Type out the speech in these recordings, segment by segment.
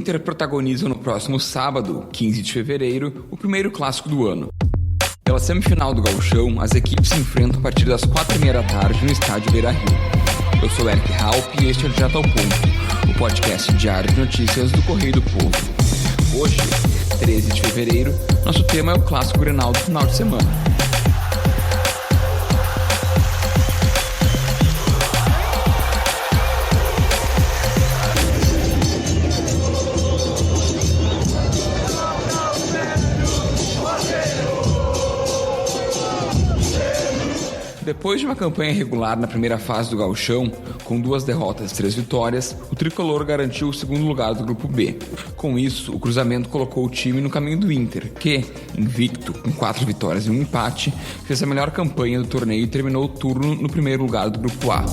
Inter protagoniza no próximo sábado, 15 de fevereiro, o primeiro clássico do ano. Pela semifinal do Gauchão, as equipes se enfrentam a partir das 4h30 da tarde no estádio Beira-Rio. Eu sou Eric Halp e este é o Direto ao Ponto, o podcast diário de notícias do Correio do Povo. Hoje, 13 de fevereiro, nosso tema é o clássico Grenal do final de semana. Depois de uma campanha regular na primeira fase do Gauchão, com 2 derrotas e 3 vitórias, o tricolor garantiu o segundo lugar do Grupo B. Com isso, o cruzamento colocou o time no caminho do Inter, que, invicto, com 4 vitórias e um empate, fez a melhor campanha do torneio e terminou o turno no primeiro lugar do Grupo A.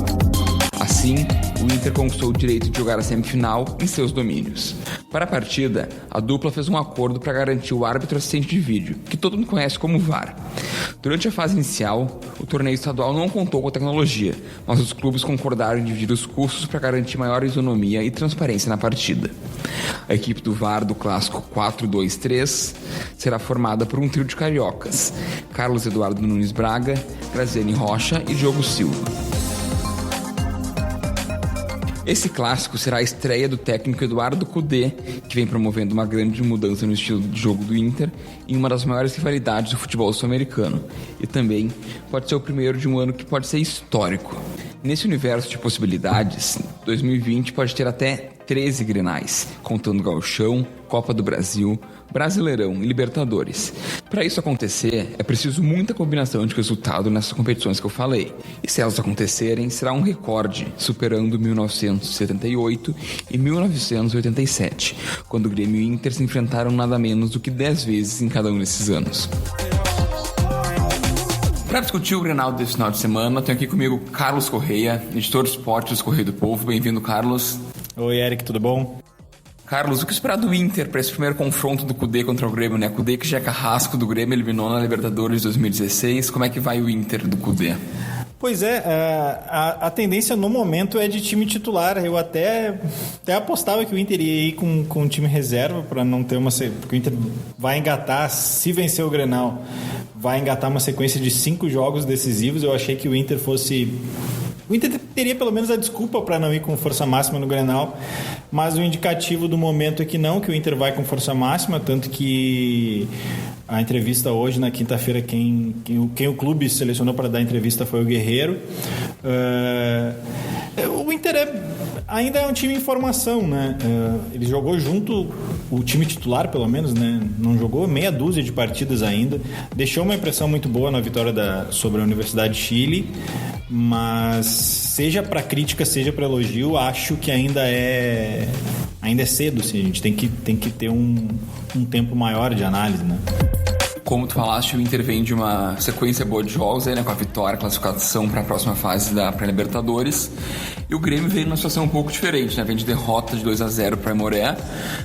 Assim, o Inter conquistou o direito de jogar a semifinal em seus domínios. Para a partida, a dupla fez um acordo para garantir o árbitro assistente de vídeo, que todo mundo conhece como VAR. Durante a fase inicial, o torneio estadual não contou com a tecnologia, mas os clubes concordaram em dividir os custos para garantir maior isonomia e transparência na partida. A equipe do VAR do clássico 4-2-3 será formada por um trio de cariocas: Carlos Eduardo Nunes Braga, Graziane Rocha e Diogo Silva. Esse clássico será a estreia do técnico Eduardo Cudê, que vem promovendo uma grande mudança no estilo de jogo do Inter em uma das maiores rivalidades do futebol sul-americano. E também pode ser o primeiro de um ano que pode ser histórico. Nesse universo de possibilidades, 2020 pode ter até 13 grenais, contando Gauchão, Copa do Brasil, Brasileirão e Libertadores. Para isso acontecer, é preciso muita combinação de resultado nessas competições que eu falei. E se elas acontecerem, será um recorde, superando 1978 e 1987, quando o Grêmio e o Inter se enfrentaram nada menos do que 10 vezes em cada um desses anos. Para discutir o Grenal desse final de semana, tenho aqui comigo Carlos Correia, editor de esportes do Correio do Povo. Bem-vindo, Carlos. Oi, Eric, tudo bom? Carlos, o que esperar do Inter para esse primeiro confronto do Cudê contra o Grêmio, né? Cudê, que já é carrasco do Grêmio, eliminou na Libertadores de 2016. Como é que vai o Inter do Cudê? Pois é, a tendência no momento é de time titular. Eu até apostava que o Inter ia ir com time reserva para não ter porque o Inter vai engatar, se vencer o Grenal, vai engatar uma sequência de 5 jogos decisivos. Eu achei que o Inter teria pelo menos a desculpa para não ir com força máxima no Grenal, mas o indicativo do momento é que não, que o Inter vai com força máxima, tanto que a entrevista hoje, na quinta-feira, quem o clube selecionou para dar a entrevista foi o Guerreiro. O Inter ainda é um time em formação, né? Ele jogou junto, o time titular pelo menos, né? Não jogou meia dúzia de partidas ainda. Deixou uma impressão muito boa na vitória sobre a Universidade de Chile, mas seja para crítica, seja para elogio, acho que ainda é cedo, assim. A gente tem que ter um tempo maior de análise, né? Como tu falaste, o Inter vem de uma sequência boa de jogos, aí, né, com a vitória, a classificação para a próxima fase da pré-Libertadores. E o Grêmio veio numa situação um pouco diferente, né? Vem de derrota de 2-0 para Aimoré,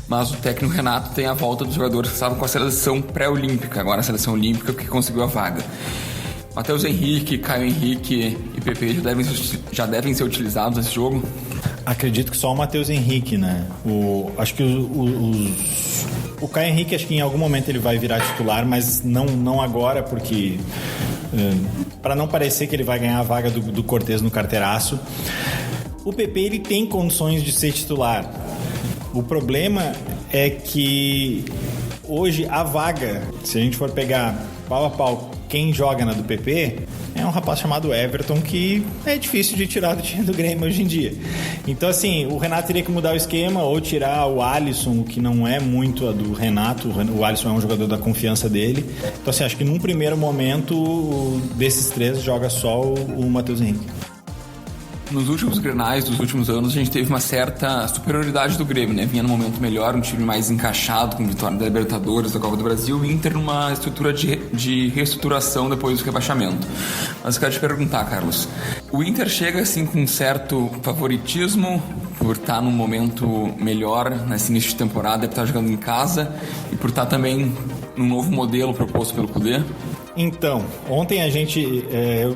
mas o técnico Renato tem a volta dos jogadores que estavam com a seleção pré-olímpica, agora a seleção olímpica que conseguiu a vaga. Matheus Henrique, Caio Henrique e PP já devem ser utilizados nesse jogo? Acredito que só o Matheus Henrique, né? Acho que o Caio Henrique, acho que em algum momento ele vai virar titular, mas não agora, porque para não parecer que ele vai ganhar a vaga do Cortez no carteiraço. O PP, ele tem condições de ser titular. O problema é que hoje a vaga, se a gente for pegar pau a pau quem joga na do PP, é um rapaz chamado Everton, que é difícil de tirar do time do Grêmio hoje em dia. Então, assim, o Renato teria que mudar o esquema ou tirar o Alisson, que não é muito a do Renato. O Alisson é um jogador da confiança dele. Então, assim, acho que num primeiro momento, desses 3, joga só o Matheus Henrique. Nos últimos grenais dos últimos anos, a gente teve uma certa superioridade do Grêmio, né? Vinha num momento melhor, um time mais encaixado, com vitória da Libertadores, da Copa do Brasil, e Inter numa estrutura de reestruturação depois do rebaixamento. Mas eu quero te perguntar, Carlos, o Inter chega assim com um certo favoritismo por estar num momento melhor nesse início de temporada, por estar jogando em casa e por estar também num novo modelo proposto pelo Kudê? Então, ontem a gente,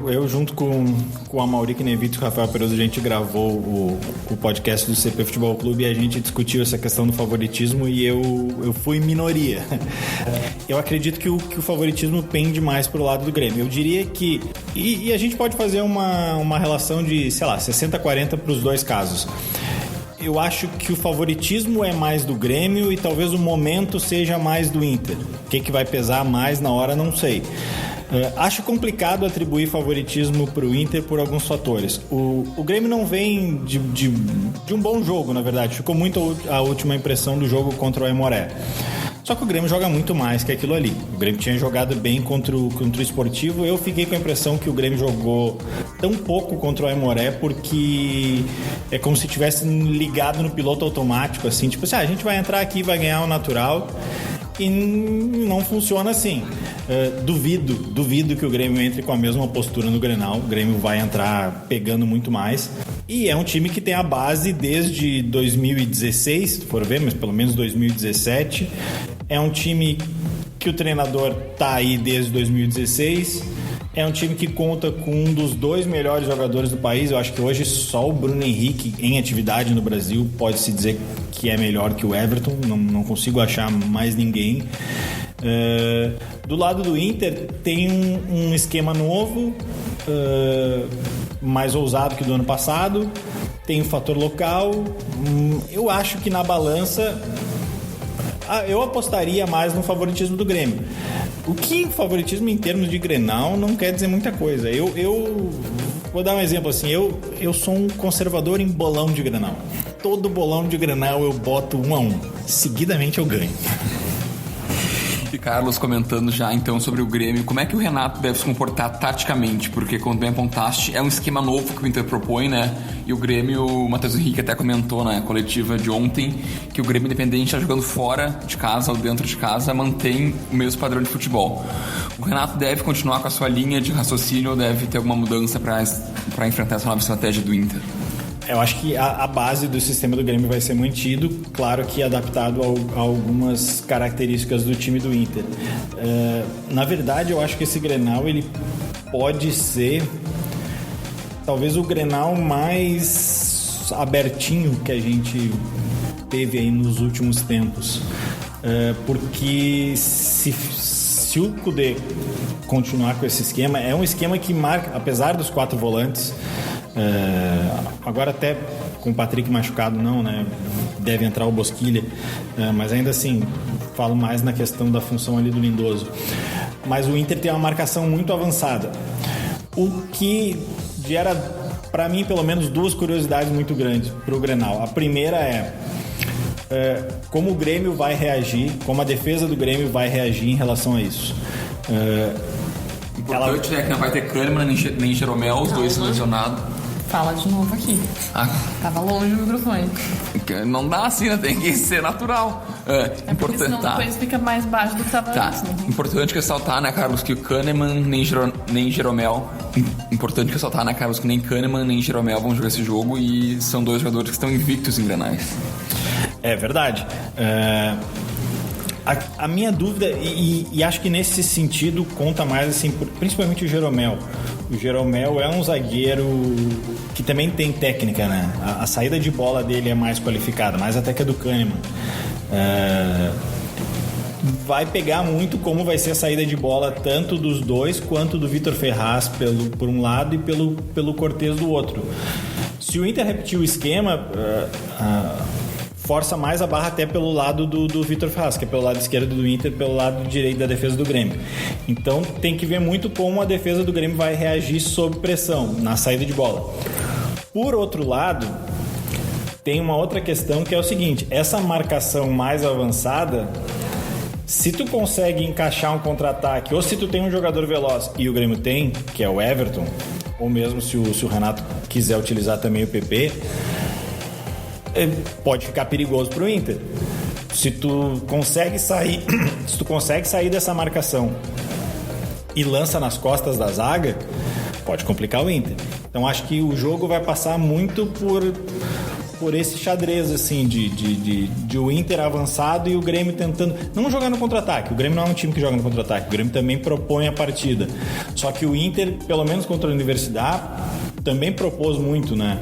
eu junto com a Mauri Knevitz e o Rafael Peroso, a gente gravou o podcast do CP Futebol Clube e a gente discutiu essa questão do favoritismo e eu fui minoria. Eu acredito que o favoritismo pende mais pro lado do Grêmio. Eu diria que... E a gente pode fazer uma relação de, sei lá, 60-40 para os dois casos. Eu acho que o favoritismo é mais do Grêmio e talvez o momento seja mais do Inter. O que vai pesar mais na hora, não sei. Acho complicado atribuir favoritismo para o Inter por alguns fatores. O Grêmio não vem de um bom jogo, na verdade. Ficou muito a última impressão do jogo contra o Aimoré. Só que o Grêmio joga muito mais que aquilo ali. O Grêmio tinha jogado bem contra o Esportivo. Eu fiquei com a impressão que o Grêmio jogou tão pouco contra o Aimoré porque é como se tivesse ligado no piloto automático, assim, tipo assim, a gente vai entrar aqui e vai ganhar o natural. E não funciona assim. Duvido que o Grêmio entre com a mesma postura no Grenal. O Grêmio vai entrar pegando muito mais. E é um time que tem a base desde 2016, se for ver, mas pelo menos 2017. É um time que o treinador tá aí desde 2016. É um time que conta com um dos 2 melhores jogadores do país. Eu acho que hoje só o Bruno Henrique em atividade no Brasil pode-se dizer que é melhor que o Everton. Não consigo achar mais ninguém. Do lado do Inter tem um esquema novo, mais ousado que do ano passado. Tem o fator local. Eu acho que na balança eu apostaria mais no favoritismo do Grêmio. O que favoritismo em termos de Grenal não quer dizer muita coisa. Eu vou dar um exemplo assim. Eu sou um conservador em bolão de Grenal. Todo bolão de Grenal eu boto 1-1. Seguidamente eu ganho. E Carlos comentando já então sobre o Grêmio, como é que o Renato deve se comportar taticamente? Porque, como bem apontaste, é um esquema novo que o Inter propõe, né? E o Grêmio, o Matheus Henrique até comentou na coletiva de ontem que o Grêmio, independente de estar jogando fora de casa ou dentro de casa, mantém o mesmo padrão de futebol. O Renato deve continuar com a sua linha de raciocínio ou deve ter alguma mudança para enfrentar essa nova estratégia do Inter? Eu acho que a base do sistema do Grêmio vai ser mantido, claro que adaptado a algumas características do time do Inter. Na verdade, eu acho que esse Grenal ele pode ser talvez o Grenal mais abertinho que a gente teve aí nos últimos tempos. Porque se o Kudê continuar com esse esquema, é um esquema que marca, apesar dos 4 volantes, agora até com o Patrick machucado não, né? Deve entrar o Bosquilha, mas ainda assim falo mais na questão da função ali do Lindoso. Mas o Inter tem uma marcação muito avançada, o que gera para mim pelo menos 2 curiosidades muito grandes para o Grenal. A primeira é como o Grêmio vai reagir, como a defesa do Grêmio vai reagir em relação a isso. Importante, né, que não vai ter Kahneman nem Jeromel, os dois lesionados. Fala de novo aqui. Tava longe do microfone. Não dá assim, né? Tem que ser natural. Importante, senão depois fica mais baixo do que tava antes. Né? Importante ressaltar, né, Carlos, que o Kahneman nem Jeromel. Importante ressaltar, né, Carlos, que nem Kahneman nem Jeromel vão jogar esse jogo e são 2 jogadores que estão invictos em Grenais. É verdade. A minha dúvida, e acho que nesse sentido conta mais assim, principalmente o Jeromel. O Jeromel é um zagueiro que também tem técnica, né? A saída de bola dele é mais qualificada, mais até que a do Kahneman. Vai pegar muito como vai ser a saída de bola tanto dos dois quanto do Vitor Ferraz por um lado e pelo Cortez do outro. Se o Inter repetir o esquema, força mais a barra até pelo lado do Vitor Ferraz, que é pelo lado esquerdo do Inter, pelo lado direito da defesa do Grêmio. Então tem que ver muito como a defesa do Grêmio vai reagir sob pressão na saída de bola. Por outro lado, tem uma outra questão que é o seguinte: essa marcação mais avançada, se tu consegue encaixar um contra-ataque ou se tu tem um jogador veloz, e o Grêmio tem, que é o Everton, ou mesmo se o Renato quiser utilizar também o PP, pode ficar perigoso pro Inter. Se tu consegue sair dessa marcação e lança nas costas da zaga, pode complicar o Inter. Então acho que o jogo vai passar muito por por esse xadrez, assim, de o Inter avançado e o Grêmio tentando não jogar no contra-ataque. O Grêmio não é um time que joga no contra-ataque. O Grêmio também propõe a partida. Só que o Inter, pelo menos contra a Universidade, também propôs muito, né?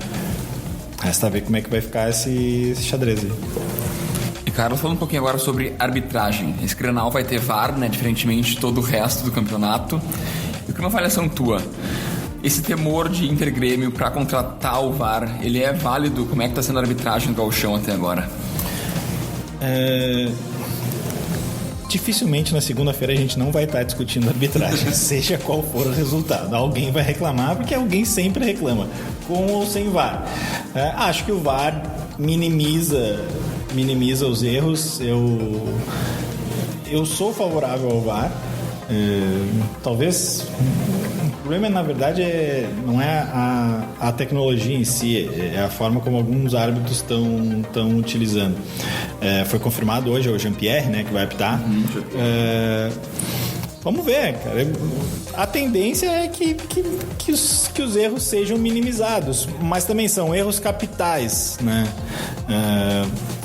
Resta ver como é que vai ficar esse xadrez aí. E Carlos, falando um pouquinho agora sobre arbitragem. Esse Grenal vai ter VAR, né? Diferentemente de todo o resto do campeonato. E o que é uma avaliação tua? Esse temor de Inter-Grêmio para contratar o VAR, ele é válido? Como é que está sendo a arbitragem do Gauchão até agora? Dificilmente na segunda-feira a gente não vai estar discutindo arbitragem, seja qual for o resultado. Alguém vai reclamar, porque alguém sempre reclama, com ou sem VAR. Acho que o VAR minimiza os erros. Eu sou favorável ao VAR. Talvez o problema, na verdade, não é a tecnologia em si, é a forma como alguns árbitros estão utilizando. Foi confirmado hoje, é o Jean-Pierre, né, que vai apitar. Vamos ver, cara. A tendência é que os erros sejam minimizados, mas também são erros capitais, né?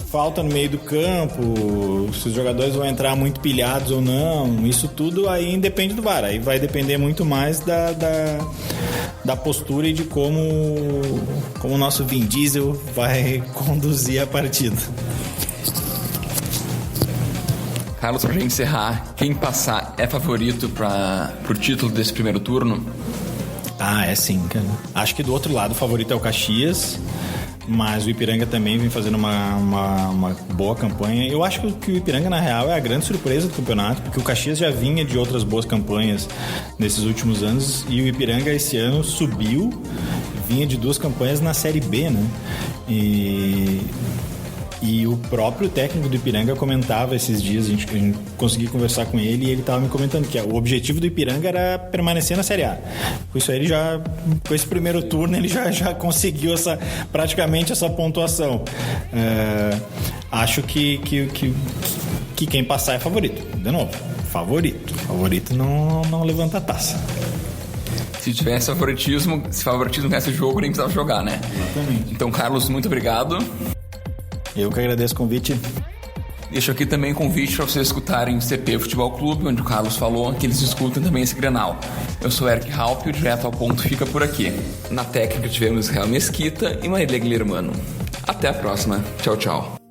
Falta no meio do campo, se os jogadores vão entrar muito pilhados ou não, isso tudo aí independe do VAR. Aí vai depender muito mais da postura e de como o nosso Vin Diesel vai conduzir a partida. Carlos, pra gente encerrar, quem passar é favorito pro título desse primeiro turno? É sim, cara. Acho que do outro lado o favorito é o Caxias, mas o Ipiranga também vem fazendo uma boa campanha. Eu acho que o Ipiranga, na real, é a grande surpresa do campeonato, porque o Caxias já vinha de outras boas campanhas nesses últimos anos, e o Ipiranga esse ano subiu, vinha de 2 campanhas na Série B, né? E o próprio técnico do Ipiranga comentava esses dias, a gente conseguiu conversar com ele, e ele estava me comentando que o objetivo do Ipiranga era permanecer na Série A. Com isso aí, com esse primeiro turno, ele já conseguiu praticamente essa pontuação. Acho que quem passar é favorito. De novo, favorito não levanta a taça. Se tivesse favoritismo, se favoritismo tivesse jogo, nem precisava jogar, né? Exatamente. Então, Carlos, muito obrigado. Eu que agradeço o convite. Deixo aqui também convite para vocês escutarem o CP Futebol Clube, onde o Carlos falou que eles escutam também esse Grenal. Eu sou Eric Halp e o Direto ao Ponto fica por aqui. Na técnica tivemos Israel Mesquita e Marília Guilhermano. Até a próxima. Tchau, tchau.